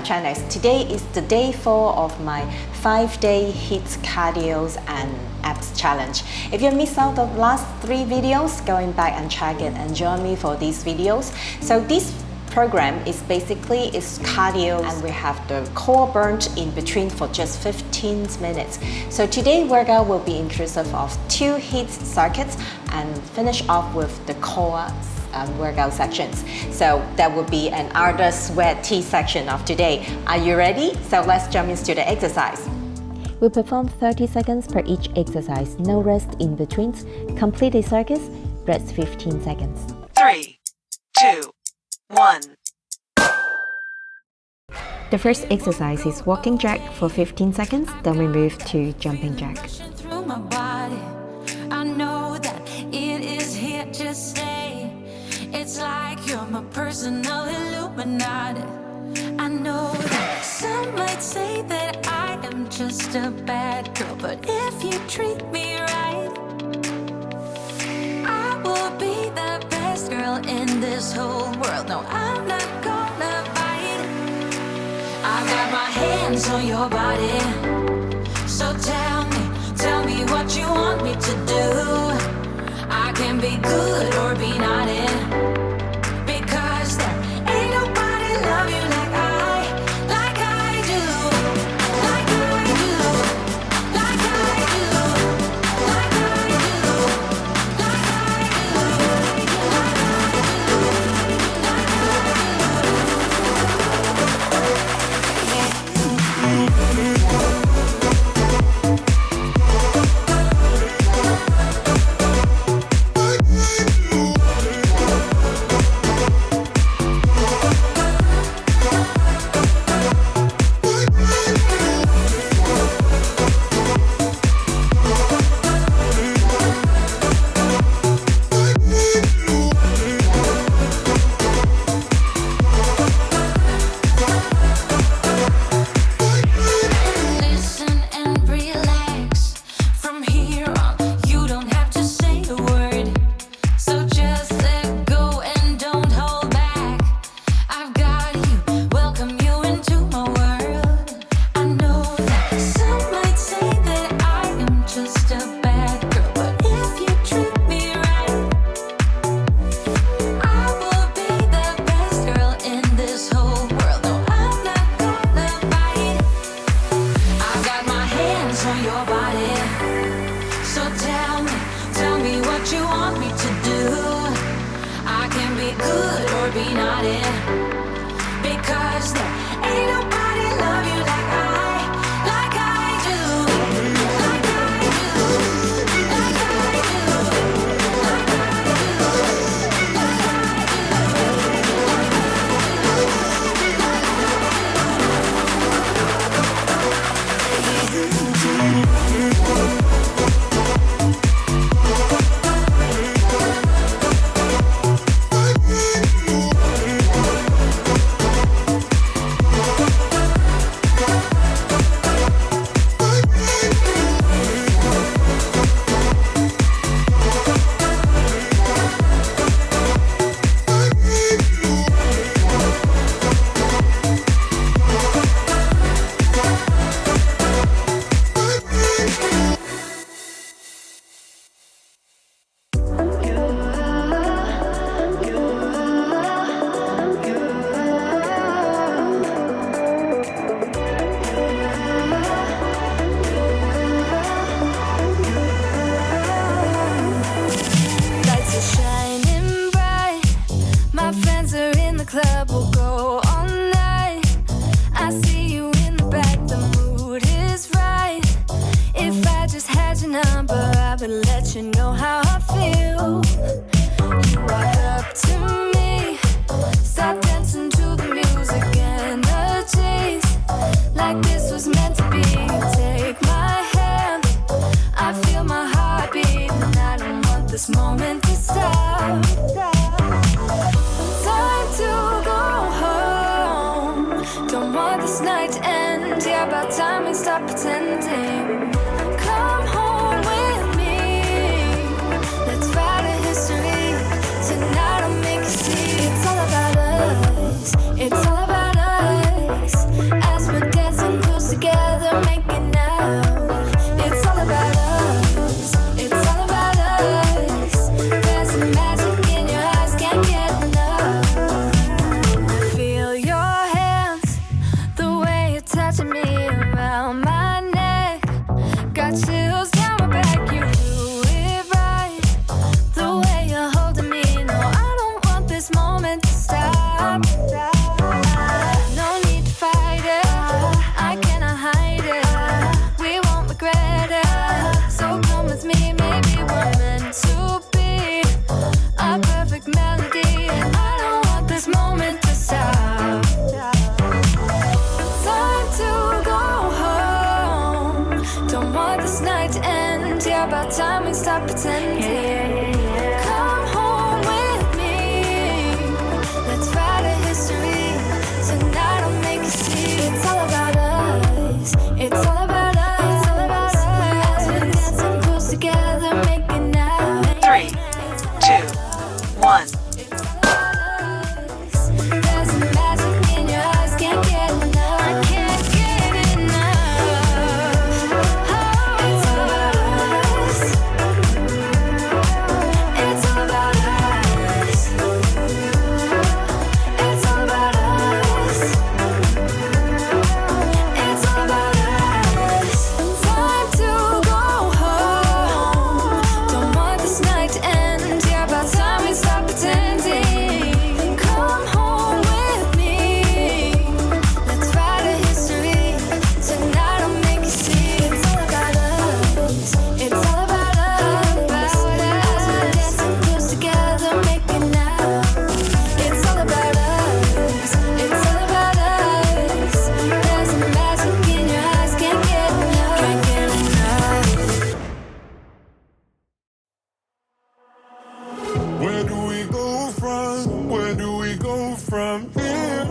my channel. Today is the day 4 of my 5-day HIIT cardio and abs challenge. If you missed out the last 3 videos, going back and check it and join me for these videos. So this program is basically cardio, and we have the core burnt in between for just 15 minutes. So today's workout will be inclusive of 2 HIIT circuits and finish off with the core workout sections. So that will be an arduous sweaty section of today. Are you ready? So let's jump into the exercise. We'll perform 30 seconds per each exercise, no rest in between. Complete the circuits, rest 15 seconds. 3, 2, 1. The first exercise is walking jack for 15 seconds, then we move to jumping jack. I know that it is here to stay. It's like you're my personal Illuminati. I know that some might say that I am just a bad girl, but if you treat me right, I will be the best girl in this whole world. No, I'm not gonna fight. I've got my hands on your body, so tell me what you want me to do. I can be good or be naughty, because there ain't nobody love you like I do, like I do, like I do, like I do, like I it's all about us. stop pretending. Come home with me. Let's write a history. Tonight I'll make you see. It's all about us. It's all about us. It's all about us. As we're dancing close together, making out. 3, 2, 1. There's a magic in your eyes, can't get enough. I can't get enough. It's all about us. It's all about us. It's all about us. It's all about us. Time to go home. Don't want this night to end. Yeah, about time we stop pretending. Come home with me. Let's write a history. Tonight I'll make you see. It's all about us. It's all about us. As we're dancing close together, making out. It's all about us. It's all about us. There's a magic in your eyes, can't get enough. Can't get enough. Where do we go from? Where do we go from here?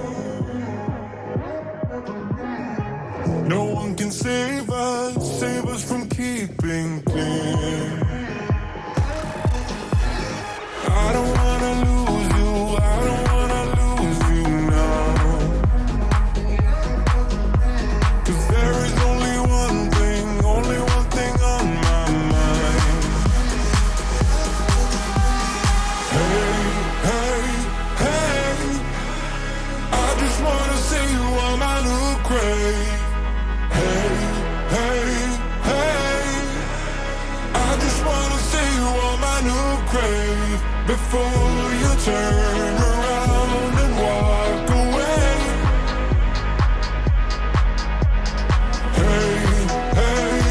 No one can save us from keeping clear. I don't wanna lose you, I don't wanna lose you now. 'Cause there is only one thing on my mind. Hey, hey, hey, I just wanna see you on my new grave. Hey, hey, hey, I just wanna see you on my new grave before you turn around and walk away. Hey, hey,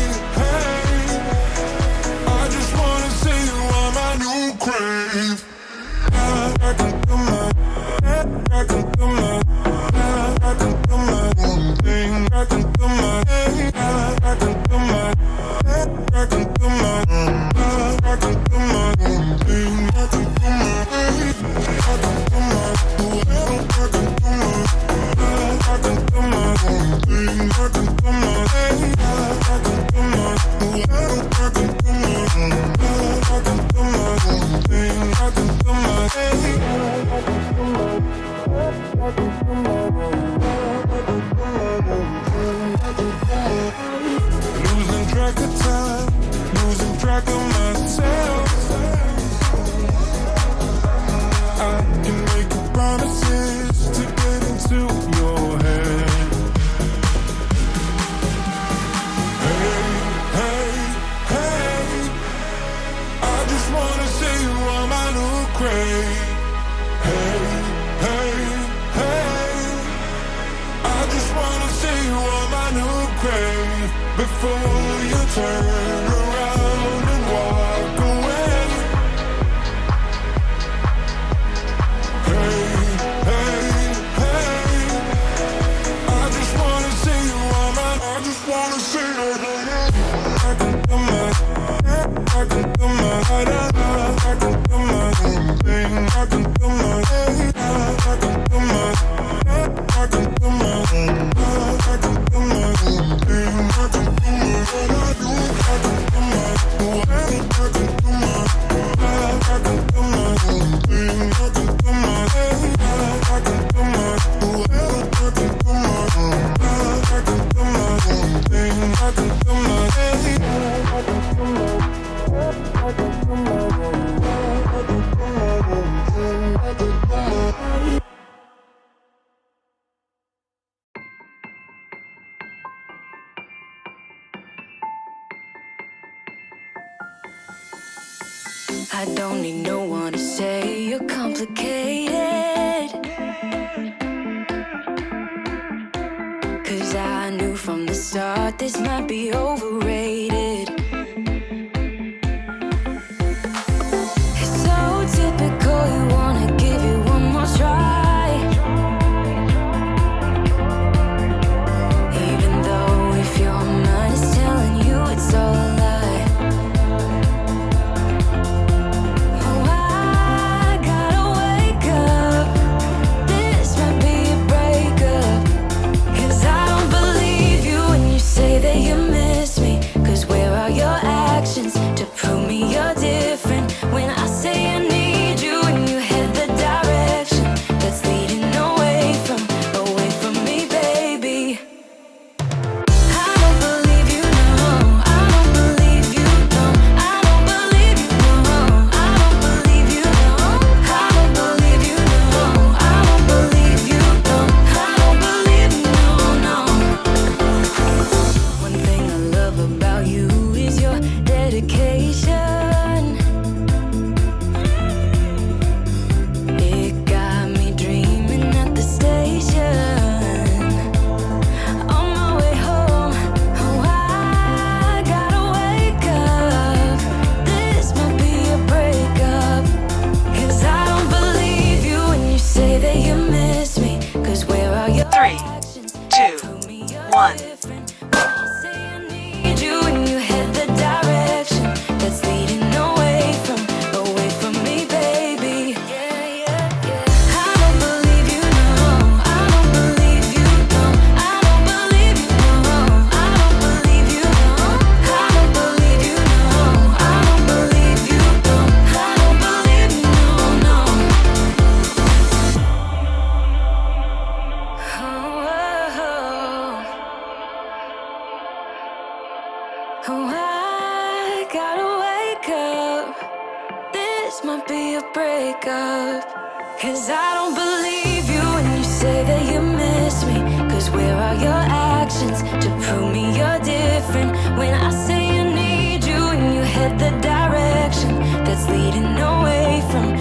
hey, I just wanna see you on my new grave. I can do my own thing. I can do my I can do my I can do my I can do my own thing. I can do my I can do my I can do my I can do my own thing. I can do my I can do my I can do my I can do my own thing. I can do my losing track of time, losing track of myself. I can make promises to get into your head. Hey, hey, hey, I just wanna see you on my new grave. Hey, hey, hey, I just wanna see you on my new grave before you turn around and walk away. Hey, hey, hey, I just wanna see you on my, I just wanna see you. I can do my, I can do my, I can do my own thing. I can do my, I can do my, I can do my own, I can do my own thing. I can do my, what I do. I can do my, I can do my, I can do my own thing. I can do my, I can do my, I can do my own, I can do my own thing. I can do my, I can do my, I can do my own, I can do my own thing. I can do my. I don't need no one to say you're complicated. 'Cause I knew from the start this might be overrated. It's so typical, you wanna give it one more try. Even though if your mind is telling you it's all a lie. 'Cause I don't believe you when you say that you miss me. 'Cause where are your actions to prove me you're different? When I say you need you and you head the direction that's leading away from